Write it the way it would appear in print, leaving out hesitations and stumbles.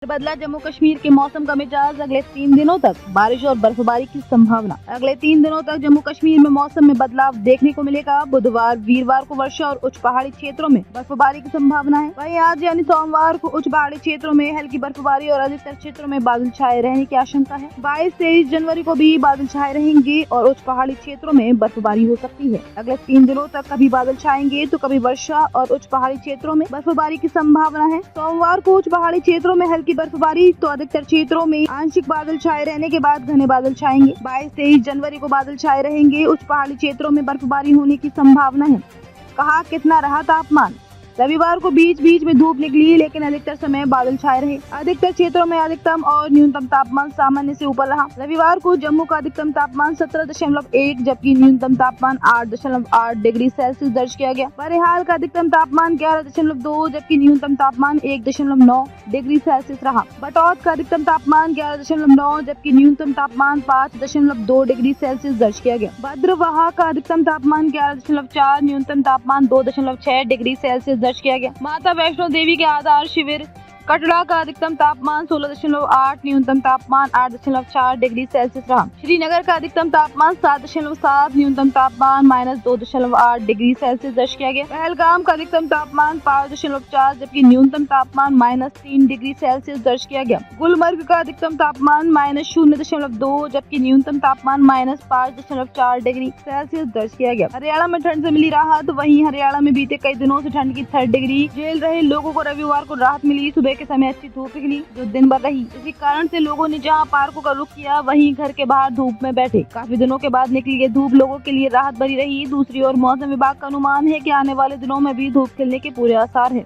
बदला जम्मू कश्मीर के मौसम का मिजाज। अगले 3 दिनों तक बारिश और बर्फबारी की संभावना। अगले 3 दिनों तक जम्मू कश्मीर में मौसम में बदलाव देखने को मिलेगा। बुधवार वीरवार को वर्षा और उच्च पहाड़ी क्षेत्रों में बर्फबारी की संभावना है। वहीं आज यानी सोमवार को उच्च पहाड़ी क्षेत्रों में हल्की बर्फबारी और अधिकतर क्षेत्रों में बादल छाए रहने की आशंका है। 22-23 जनवरी को भी बादल छाए रहेंगे और उच्च पहाड़ी क्षेत्रों में बर्फबारी हो सकती है। अगले 3 दिनों तक कभी बादल छाएंगे तो कभी वर्षा और उच्च पहाड़ी क्षेत्रों में बर्फबारी की संभावना है। सोमवार को उच्च पहाड़ी क्षेत्रों में हल्की बर्फबारी तो अधिकतर क्षेत्रों में आंशिक बादल छाए रहने के बाद घने बादल छाएंगे। 22-23 जनवरी को बादल छाए रहेंगे। उच्च पहाड़ी क्षेत्रों में बर्फबारी होने की संभावना है। कहा कितना रहा तापमान। रविवार को बीच बीच में धूप निकली लेकिन अधिकतर समय बादल छाए रहे। अधिकतर क्षेत्रों में अधिकतम और न्यूनतम तापमान सामान्य से ऊपर रहा। रविवार को जम्मू का अधिकतम तापमान 17.1 जबकि न्यूनतम तापमान 8.8 डिग्री सेल्सियस दर्ज किया गया। बहरहाल का अधिकतम तापमान 11.2 जबकि न्यूनतम तापमान 1.9 डिग्री सेल्सियस रहा। बटौत का अधिकतम तापमान 11.9 जबकि न्यूनतम तापमान 5.2 डिग्री सेल्सियस दर्ज किया गया। भद्रवाह का अधिकतम तापमान 11.4 न्यूनतम तापमान 2.6 डिग्री सेल्सियस दर्ज किया गया। माता वैष्णो देवी के आधार शिविर कटरा का अधिकतम तापमान 16.8 न्यूनतम तापमान 8.4 डिग्री सेल्सियस रहा। श्रीनगर का अधिकतम तापमान 7.7 न्यूनतम तापमान -2.8 डिग्री सेल्सियस दर्ज किया गया। पहलगाम का अधिकतम तापमान 5.4 जबकि न्यूनतम तापमान -3 डिग्री सेल्सियस दर्ज किया गया। गुलमर्ग का अधिकतम तापमान -0.2 जबकि न्यूनतम तापमान -5.4 डिग्री सेल्सियस दर्ज किया गया। हरियाणा में ठंड से मिली राहत। वहीं हरियाणा में बीते कई दिनों से ठंड की 3rd डिग्री झेल रहे लोगों को रविवार को राहत मिली। सुबह के समय अच्छी धूप निकली जो दिन भर रही। इसी कारण से लोगों ने जहां पार्कों का रुख किया वहीं घर के बाहर धूप में बैठे। काफी दिनों के बाद निकली ये धूप लोगों के लिए राहत भरी रही। दूसरी ओर मौसम विभाग का अनुमान है कि आने वाले दिनों में भी धूप खिलने के पूरे आसार है।